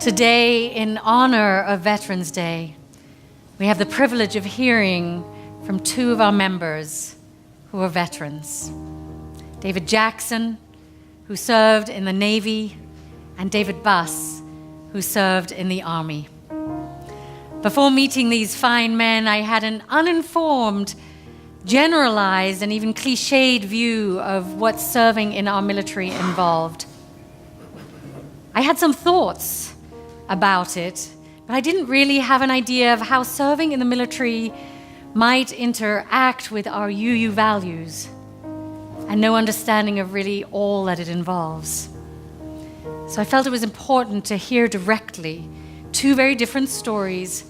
Today, in honor of Veterans Day, we have the privilege of hearing from two of our members who are veterans. David Jackson, who served in the Navy, and David Buss, who served in the Army. Before meeting these fine men, I had an uninformed, generalized, and even cliched view of what serving in our military involved. I had some thoughts about it, but I didn't really have an idea of how serving in the military might interact with our UU values, and no understanding of really all that it involves. So I felt it was important to hear directly two very different stories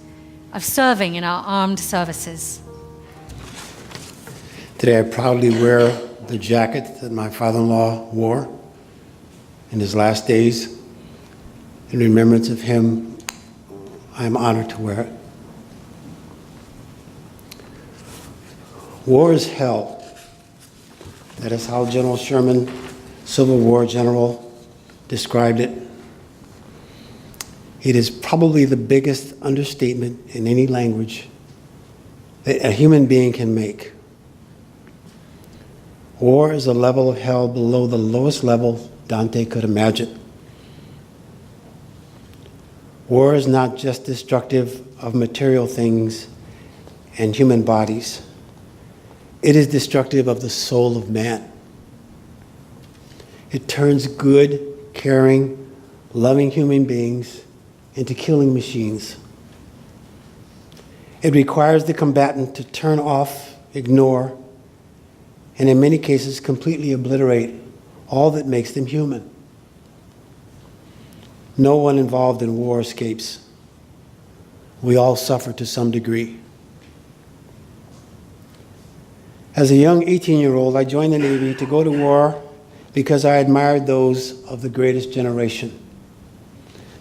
of serving in our armed services. Today I proudly wear the jacket that my father-in-law wore in his last days. In remembrance of him, I am honored to wear it. War is hell. That is how General Sherman, Civil War general, described it. It is probably the biggest understatement in any language that a human being can make. War is a level of hell below the lowest level Dante could imagine. War is not just destructive of material things and human bodies. It is destructive of the soul of man. It turns good, caring, loving human beings into killing machines. It requires the combatant to turn off, ignore, and in many cases completely obliterate all that makes them human. No one involved in war escapes. We all suffer to some degree. As a young 18-year-old, I joined the Navy to go to war because I admired those of the greatest generation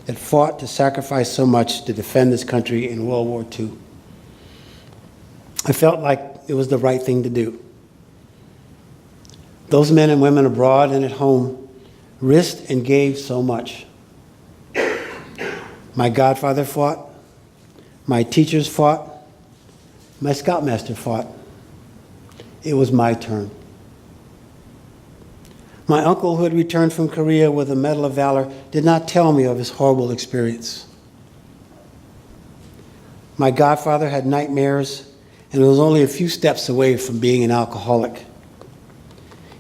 that fought to sacrifice so much to defend this country in World War II. I felt like it was the right thing to do. Those men and women abroad and at home risked and gave so much. My godfather fought, my teachers fought, my scoutmaster fought. It was my turn. My uncle, who had returned from Korea with a Medal of Valor, did not tell me of his horrible experience. My godfather had nightmares and was only a few steps away from being an alcoholic.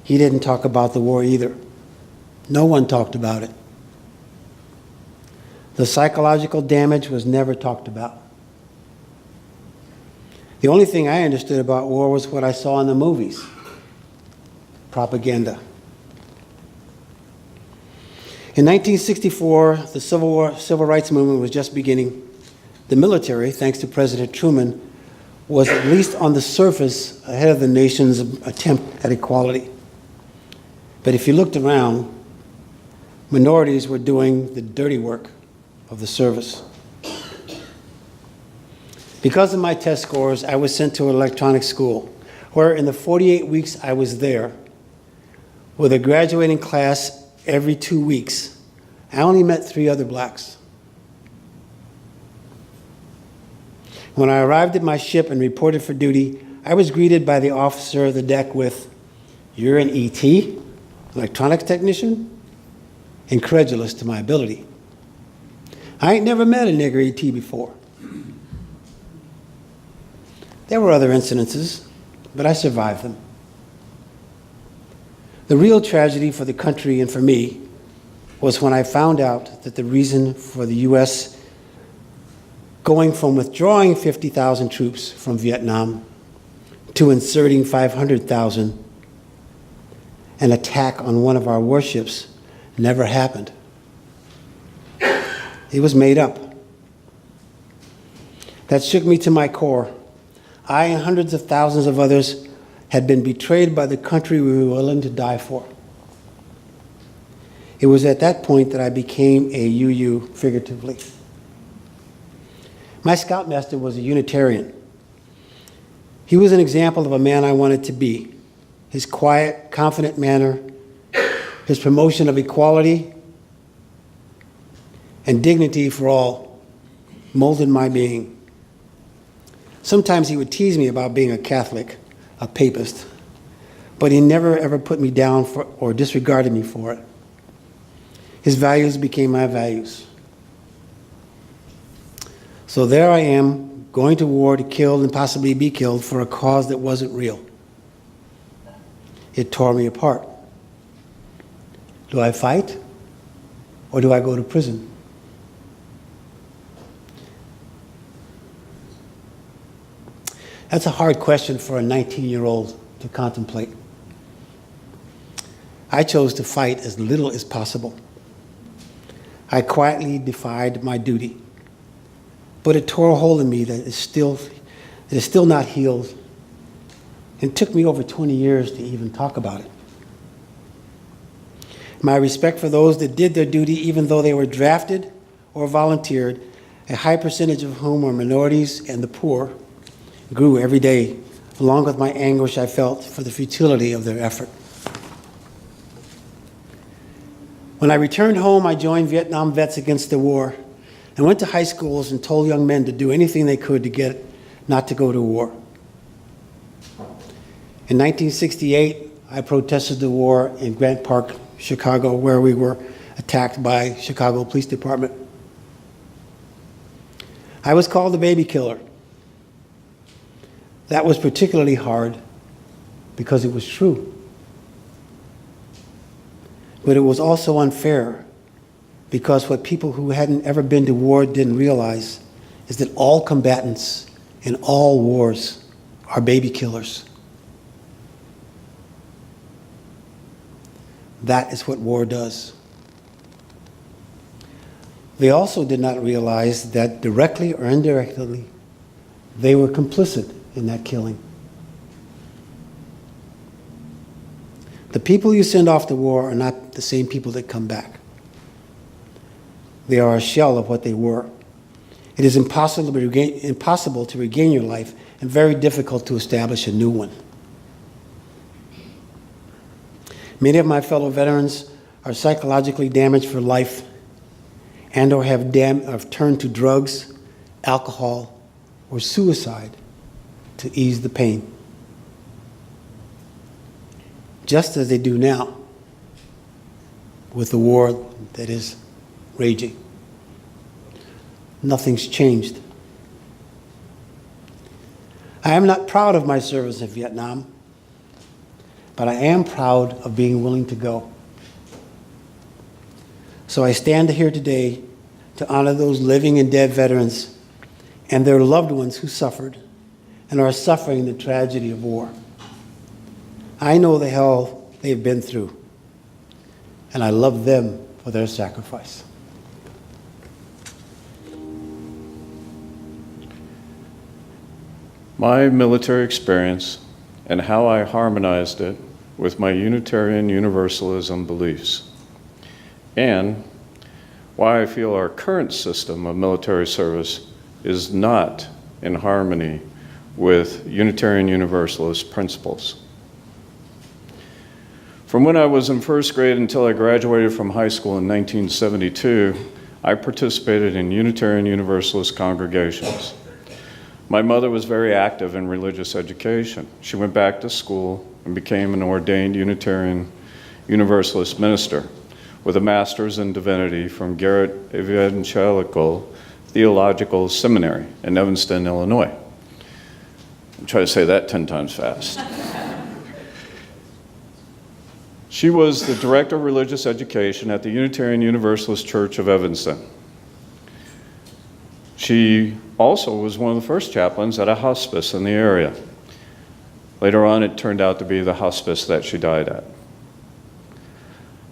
He didn't talk about the war either. No one talked about it. The psychological damage was never talked about. The only thing I understood about war was what I saw in the movies. Propaganda. In 1964, the civil rights movement was just beginning. The military, thanks to President Truman, was at least on the surface ahead of the nation's attempt at equality. But if you looked around, minorities were doing the dirty work of the service. Because of my test scores, I was sent to an electronic school, where in the 48 weeks I was there, with a graduating class every 2 weeks, I only met 3 other blacks. When I arrived at my ship and reported for duty, I was greeted by the officer of the deck with, "You're an ET, electronics technician?" Incredulous to my ability. I ain't never met a nigger ET before. There were other incidences, but I survived them. The real tragedy for the country and for me was when I found out that the reason for the U.S. going from withdrawing 50,000 troops from Vietnam to inserting 500,000, an attack on one of our warships, never happened. It was made up. That shook me to my core. I and hundreds of thousands of others had been betrayed by the country we were willing to die for. It was at that point that I became a UU, figuratively. My scoutmaster was a Unitarian. He was an example of a man I wanted to be. His quiet, confident manner, his promotion of equality, and dignity for all molded my being. Sometimes he would tease me about being a Catholic, a papist, but he never ever put me down for or disregarded me for it. His values became my values. So there I am, going to war to kill and possibly be killed for a cause that wasn't real. It tore me apart. Do I fight or do I go to prison? That's a hard question for a 19-year-old to contemplate. I chose to fight as little as possible. I quietly defied my duty, but it tore a hole in me that is still not healed. It took me over 20 years to even talk about it. My respect for those that did their duty, even though they were drafted or volunteered, a high percentage of whom were minorities and the poor, grew every day, along with my anguish I felt for the futility of their effort. When I returned home, I joined Vietnam Vets Against the War and went to high schools and told young men to do anything they could to get not to go to war. In 1968, I protested the war in Grant Park, Chicago, where we were attacked by Chicago Police Department. I was called the baby killer. That was particularly hard because it was true. But it was also unfair because what people who hadn't ever been to war didn't realize is that all combatants in all wars are baby killers. That is what war does. They also did not realize that directly or indirectly, they were complicit in that killing. The people you send off to war are not the same people that come back. They are a shell of what they were. It is impossible to regain your life and very difficult to establish a new one. Many of my fellow veterans are psychologically damaged for life and or have turned to drugs, alcohol, or suicide to ease the pain. Just as they do now with the war that is raging. Nothing's changed. I am not proud of my service in Vietnam, but I am proud of being willing to go. So I stand here today to honor those living and dead veterans and their loved ones who suffered and are suffering the tragedy of war. I know the hell they've been through, and I love them for their sacrifice. My military experience and how I harmonized it with my Unitarian Universalism beliefs, and why I feel our current system of military service is not in harmony with Unitarian Universalist principles. From when I was in first grade until I graduated from high school in 1972, I participated in Unitarian Universalist congregations. My mother was very active in religious education. She went back to school and became an ordained Unitarian Universalist minister with a master's in divinity from Garrett Evangelical Theological Seminary in Evanston, Illinois. I'm trying to say that 10 times fast. She was the director of religious education at the Unitarian Universalist Church of Evanston. She also was one of the first chaplains at a hospice in the area. Later on, it turned out to be the hospice that she died at.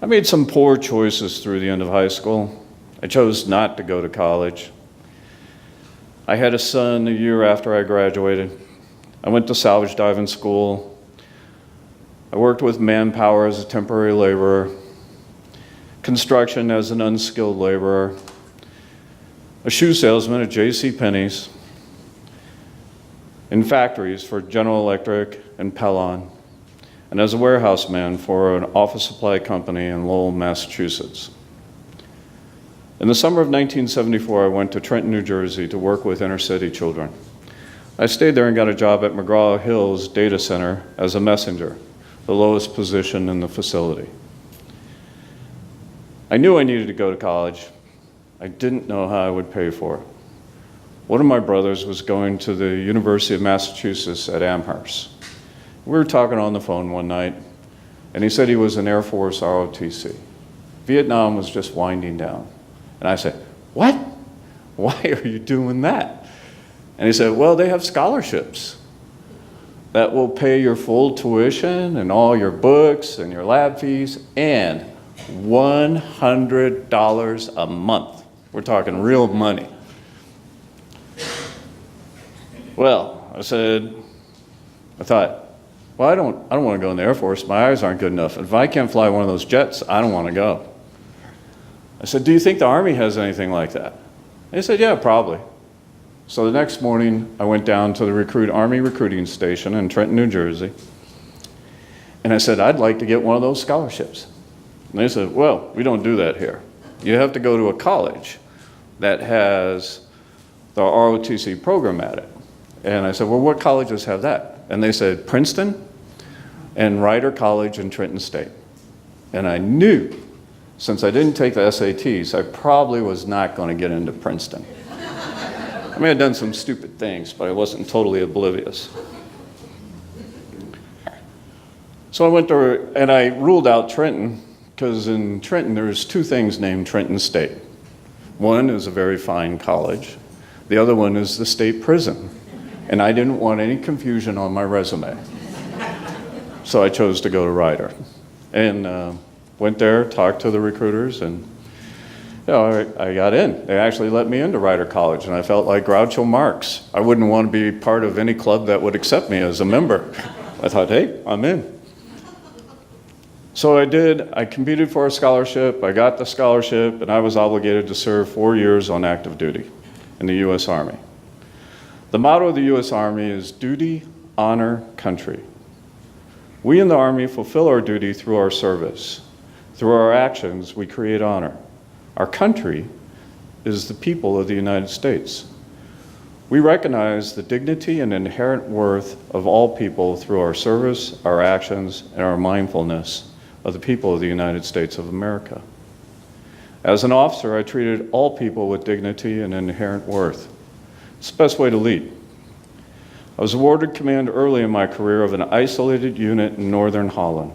I made some poor choices through the end of high school. I chose not to go to college. I had a son a year after I graduated. I went to salvage diving school. I worked with manpower as a temporary laborer, construction as an unskilled laborer, a shoe salesman at J.C. Penney's, in factories for General Electric and Pellon, and as a warehouse man for an office supply company in Lowell, Massachusetts. In the summer of 1974, I went to Trenton, New Jersey to work with inner city children. I stayed there and got a job at McGraw-Hill's data center as a messenger, the lowest position in the facility. I knew I needed to go to college. I didn't know how I would pay for it. One of my brothers was going to the University of Massachusetts at Amherst. We were talking on the phone one night, and he said he was an Air Force ROTC. Vietnam was just winding down. And I said, "What? Why are you doing that?" And he said, "Well, they have scholarships that will pay your full tuition and all your books and your lab fees and $100 a month." We're talking real money. Well, I thought, well, I don't want to go in the Air Force. My eyes aren't good enough. If I can't fly one of those jets, I don't want to go. I said, "Do you think the Army has anything like that?" They said, "Yeah, probably." So the next morning, I went down to the Army recruiting station in Trenton, New Jersey, and I said, "I'd like to get one of those scholarships." And they said, "Well, we don't do that here. You have to go to a college that has the ROTC program at it." And I said, "Well, what colleges have that?" And they said, "Princeton and Rider College in Trenton State." And I knew, since I didn't take the SATs, I probably was not going to get into Princeton. I may have done some stupid things, but I wasn't totally oblivious. So I went there, and I ruled out Trenton, because in Trenton there's two things named Trenton State. One is a very fine college. The other one is the state prison. And I didn't want any confusion on my resume. So I chose to go to Rider. And went there, talked to the recruiters, and I got in. They actually let me into Rider College, and I felt like Groucho Marx. I wouldn't want to be part of any club that would accept me as a member. I thought, hey, I'm in. So I did. I competed for a scholarship. I got the scholarship, and I was obligated to serve 4 years on active duty in the U.S. Army. The motto of the U.S. Army is duty, honor, country. We in the Army fulfill our duty through our service. Through our actions, we create honor. Our country is the people of the United States. We recognize the dignity and inherent worth of all people through our service, our actions, and our mindfulness of the people of the United States of America. As an officer, I treated all people with dignity and inherent worth. It's the best way to lead. I was awarded command early in my career of an isolated unit in northern Holland.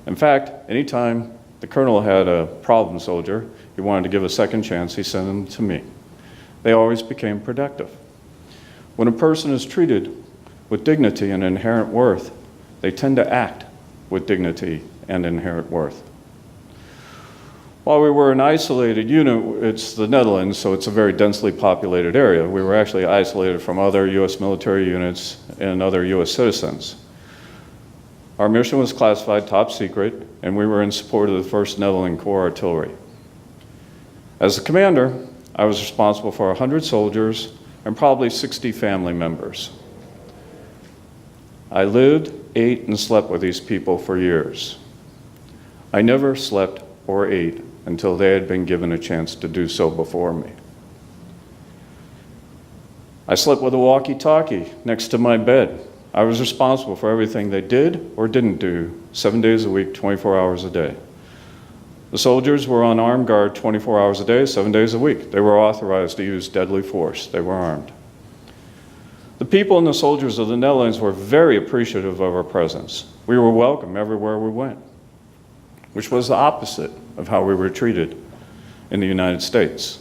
In fact, anytime the colonel had a problem soldier he wanted to give a second chance, he sent them to me. They always became productive. When a person is treated with dignity and inherent worth, they tend to act with dignity and inherent worth. While we were an isolated unit, it's the Netherlands, so it's a very densely populated area. We were actually isolated from other U.S. military units and other U.S. citizens. Our mission was classified top secret, and we were in support of the 1st Netherlands Corps Artillery. As the commander, I was responsible for 100 soldiers and probably 60 family members. I lived, ate, and slept with these people for years. I never slept or ate until they had been given a chance to do so before me. I slept with a walkie-talkie next to my bed. I was responsible for everything they did or didn't do, 7 days a week, 24 hours a day. The soldiers were on armed guard 24 hours a day, 7 days a week. They were authorized to use deadly force. They were armed. The people and the soldiers of the Netherlands were very appreciative of our presence. We were welcome everywhere we went, which was the opposite of how we were treated in the United States.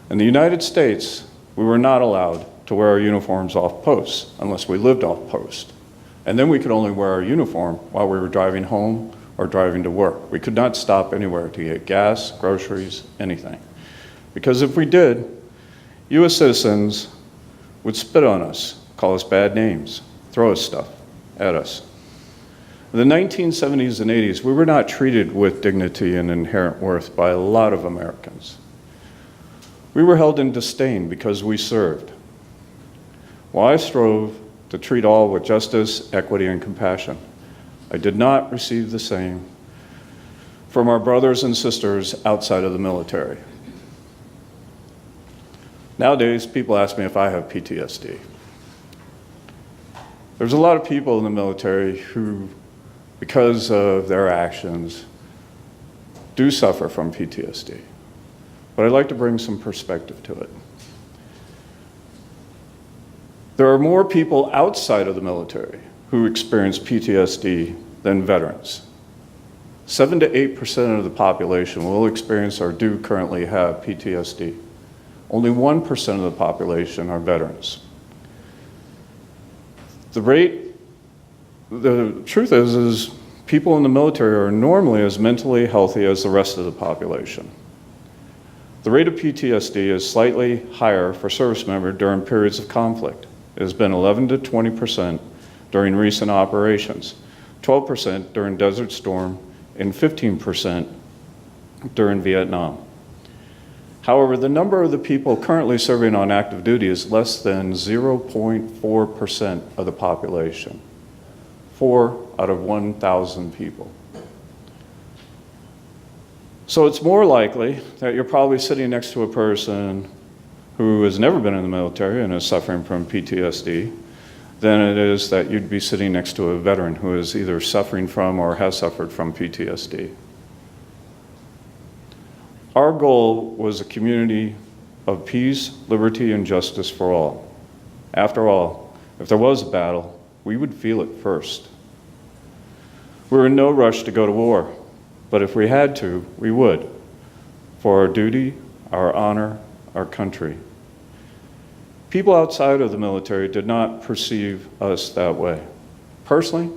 In the United States, we were not allowed to wear our uniforms off post unless we lived off post. And then we could only wear our uniform while we were driving home or driving to work. We could not stop anywhere to get gas, groceries, anything. Because if we did, U.S. citizens would spit on us, call us bad names, throw us stuff at us. In the 1970s and 80s, we were not treated with dignity and inherent worth by a lot of Americans. We were held in disdain because we served. While I strove to treat all with justice, equity, and compassion, I did not receive the same from our brothers and sisters outside of the military. Nowadays, people ask me if I have PTSD. There's a lot of people in the military who, because of their actions, do suffer from PTSD. But I'd like to bring some perspective to it. There are more people outside of the military who experience PTSD than veterans. 7 to 8% of the population will experience or do currently have PTSD. Only 1% of the population are veterans. The truth is people in the military are normally as mentally healthy as the rest of the population. The rate of PTSD is slightly higher for service members during periods of conflict. It has been 11 to 20% during recent operations, 12% during Desert Storm, and 15% during Vietnam. However, the number of the people currently serving on active duty is less than 0.4% of the population, 4 out of 1,000 people. So it's more likely that you're probably sitting next to a person who has never been in the military and is suffering from PTSD than it is that you'd be sitting next to a veteran who is either suffering from or has suffered from PTSD. Our goal was a community of peace, liberty, and justice for all. After all, if there was a battle, we would feel it first. We're in no rush to go to war, but if we had to, we would, for our duty, our honor, our country. People outside of the military did not perceive us that way. Personally,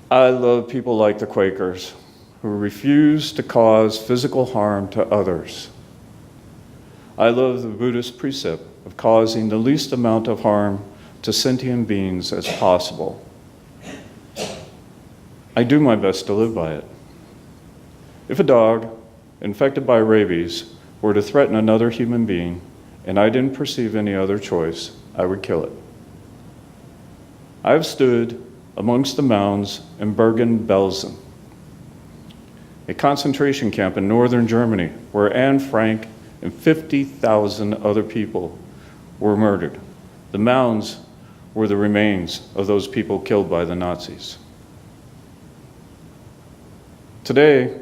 I love people like the Quakers, who refuse to cause physical harm to others. I love the Buddhist precept of causing the least amount of harm to sentient beings as possible. I do my best to live by it. If a dog infected by rabies were to threaten another human being and I didn't perceive any other choice, I would kill it. I have stood amongst the mounds in Bergen-Belsen, a concentration camp in northern Germany where Anne Frank and 50,000 other people were murdered. The mounds were the remains of those people killed by the Nazis. Today,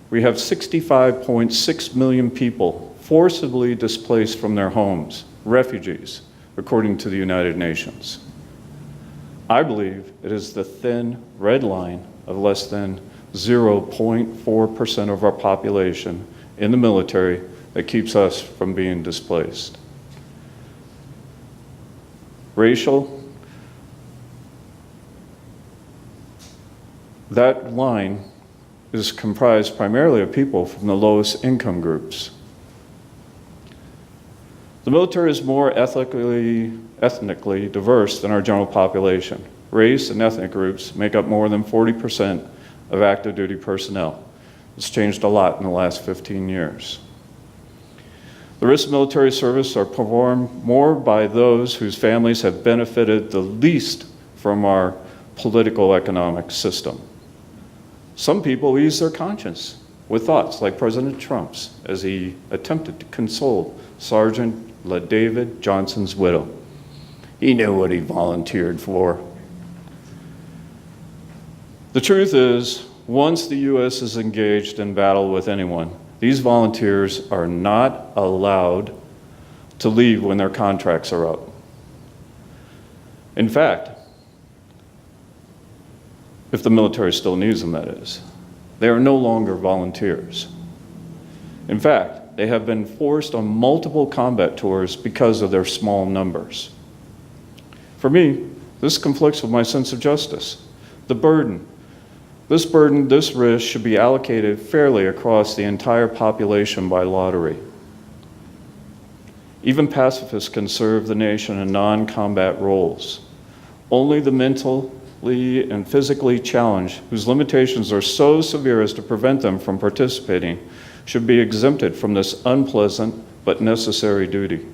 we have 65.6 million people forcibly displaced from their homes, refugees, according to the United Nations. I believe it is the thin red line of less than 0.4% of our population in the military that keeps us from being displaced. Racial, that line is comprised primarily of people from the lowest income groups. The military is more ethnically diverse than our general population. Race and ethnic groups make up more than 40% of active duty personnel. It's changed a lot in the last 15 years. The risks of military service are performed more by those whose families have benefited the least from our political economic system. Some people ease their conscience with thoughts like President Trump's as he attempted to console Sergeant LaDavid Johnson's widow. He knew what he volunteered for. The truth is, once the U.S. is engaged in battle with anyone, these volunteers are not allowed to leave when their contracts are up. In fact, if the military still needs them, that is, they are no longer volunteers. In fact, they have been forced on multiple combat tours because of their small numbers. For me, this conflicts with my sense of justice. This risk should be allocated fairly across the entire population by lottery. Even pacifists can serve the nation in non-combat roles. Only the mentally and physically challenged, whose limitations are so severe as to prevent them from participating, should be exempted from this unpleasant but necessary duty.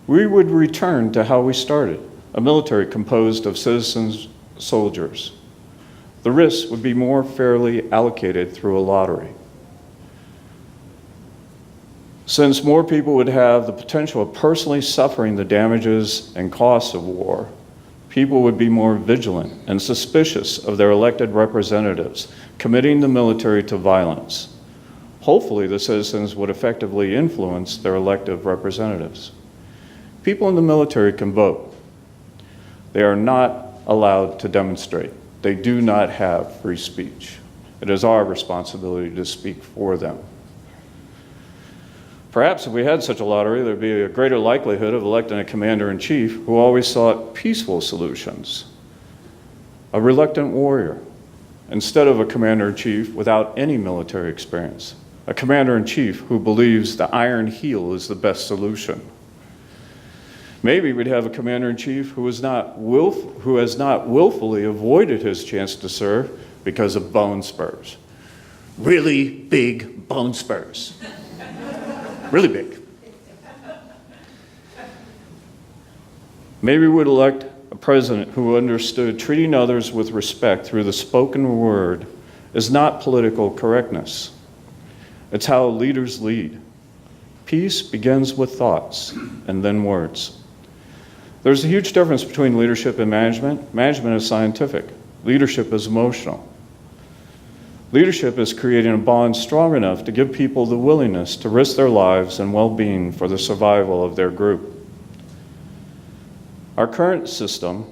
We would return to how we started, a military composed of citizens, soldiers. The risks would be more fairly allocated through a lottery. Since more people would have the potential of personally suffering the damages and costs of war, people would be more vigilant and suspicious of their elected representatives committing the military to violence. Hopefully, the citizens would effectively influence their elected representatives. People in the military can vote. They are not allowed to demonstrate. They do not have free speech. It is our responsibility to speak for them. Perhaps if we had such a lottery, there'd be a greater likelihood of electing a commander-in-chief who always sought peaceful solutions, a reluctant warrior, instead of a commander-in-chief without any military experience, a commander-in-chief who believes the iron heel is the best solution. Maybe we'd have a commander-in-chief who has not willfully avoided his chance to serve because of bone spurs. Really big bone spurs. Really big. Maybe we'd elect a president who understood treating others with respect through the spoken word is not political correctness. It's how leaders lead. Peace begins with thoughts and then words. There's a huge difference between leadership and management. Management is scientific. Leadership is emotional. Leadership is creating a bond strong enough to give people the willingness to risk their lives and well-being for the survival of their group. Our current system,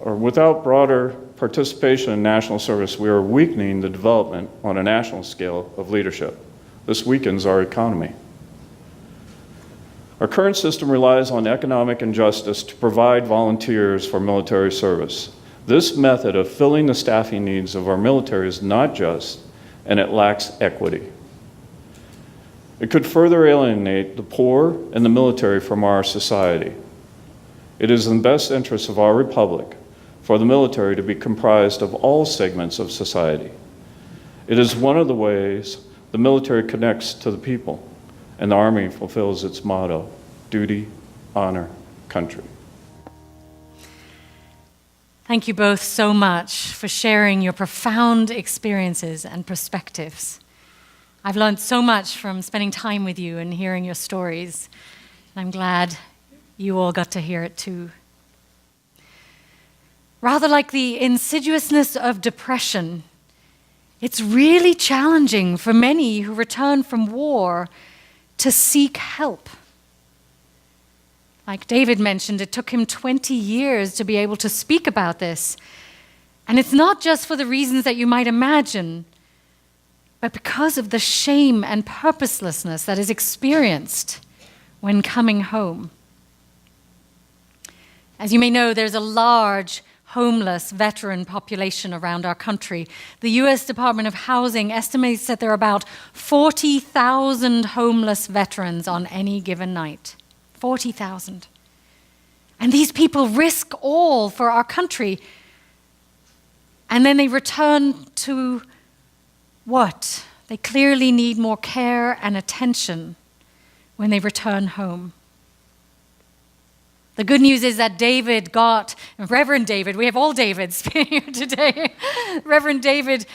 or without broader participation in national service, we are weakening the development on a national scale of leadership. This weakens our economy. Our current system relies on economic injustice to provide volunteers for military service. This method of filling the staffing needs of our military is not just, and it lacks equity. It could further alienate the poor and the military from our society. It is in the best interest of our republic for the military to be comprised of all segments of society. It is one of the ways the military connects to the people, and the Army fulfills its motto, duty, honor, country. Thank you both so much for sharing your profound experiences and perspectives. I've learned so much from spending time with you and hearing your stories. And I'm glad you all got to hear it too. Rather like the insidiousness of depression, it's really challenging for many who return from war to seek help. Like David mentioned, it took him 20 years to be able to speak about this. And it's not just for the reasons that you might imagine, but because of the shame and purposelessness that is experienced when coming home. As you may know, there's a large homeless veteran population around our country. The U.S. Department of Housing estimates that there are about 40,000 homeless veterans on any given night. 40,000. And these people risk all for our country. And then they return to what? They clearly need more care and attention when they return home. The good news is that Reverend David, we have all Davids here today. Reverend David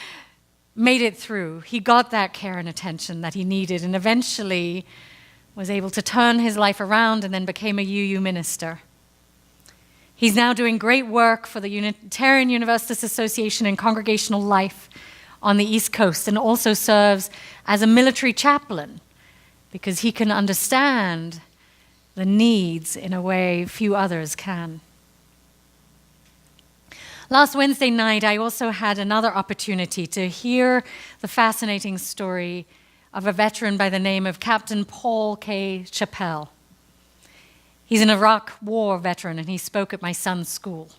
made it through. He got that care and attention that he needed and eventually was able to turn his life around and then became a UU minister. He's now doing great work for the Unitarian Universalists Association in congregational life on the East Coast and also serves as a military chaplain because he can understand the needs in a way few others can. Last Wednesday night, I also had another opportunity to hear the fascinating story of a veteran by the name of Captain Paul K. Chappell. He's an Iraq War veteran, and he spoke at my son's school.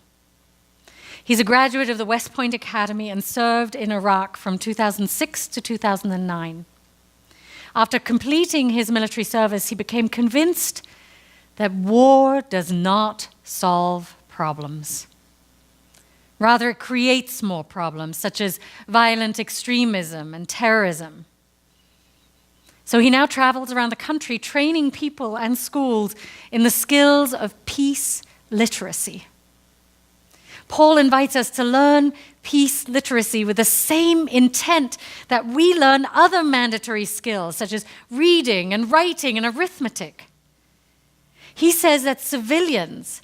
He's a graduate of the West Point Academy and served in Iraq from 2006 to 2009. After completing his military service, he became convinced that war does not solve problems. Rather, it creates more problems, such as violent extremism and terrorism. So he now travels around the country training people and schools in the skills of peace literacy. Paul invites us to learn peace literacy with the same intent that we learn other mandatory skills, such as reading and writing and arithmetic. He says that civilians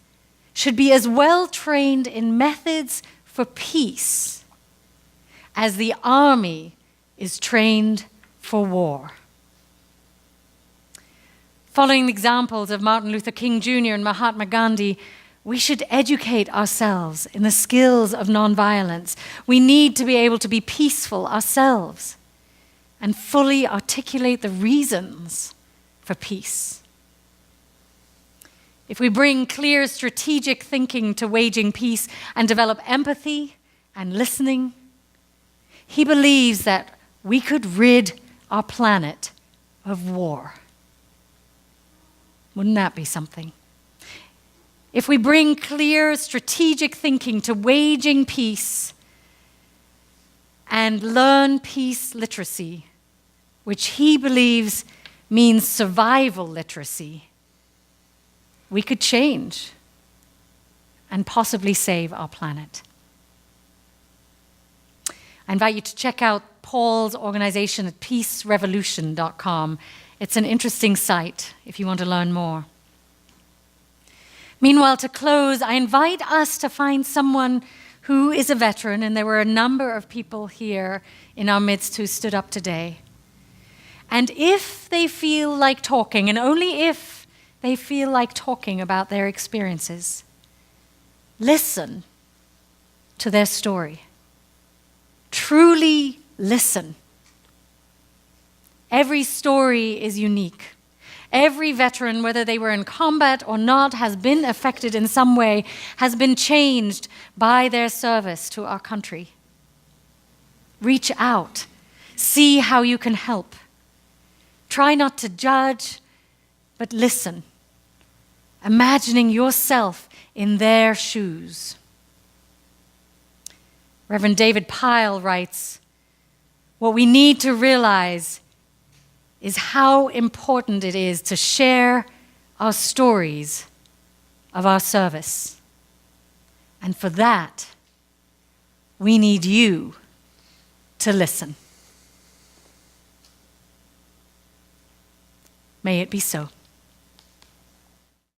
should be as well trained in methods for peace as the army is trained for war. Following the examples of Martin Luther King Jr. and Mahatma Gandhi, we should educate ourselves in the skills of nonviolence. We need to be able to be peaceful ourselves and fully articulate the reasons for peace. If we bring clear strategic thinking to waging peace and develop empathy and listening, he believes that we could rid our planet of war. Wouldn't that be something? If we bring clear strategic thinking to waging peace and learn peace literacy, which he believes means survival literacy, we could change and possibly save our planet. I invite you to check out Paul's organization at peacerevolution.com. It's an interesting site if you want to learn more. Meanwhile, to close, I invite us to find someone who is a veteran, and there were a number of people here in our midst who stood up today. And if they feel like talking, and only if they feel like talking about their experiences, listen to their story. Truly listen. Every story is unique. Every veteran, whether they were in combat or not, has been affected in some way, has been changed by their service to our country. Reach out. See how you can help. Try not to judge, but listen, imagining yourself in their shoes. Reverend David Pyle writes, "What we need to realize is how important it is to share our stories of our service. And for that, we need you to listen." May it be so.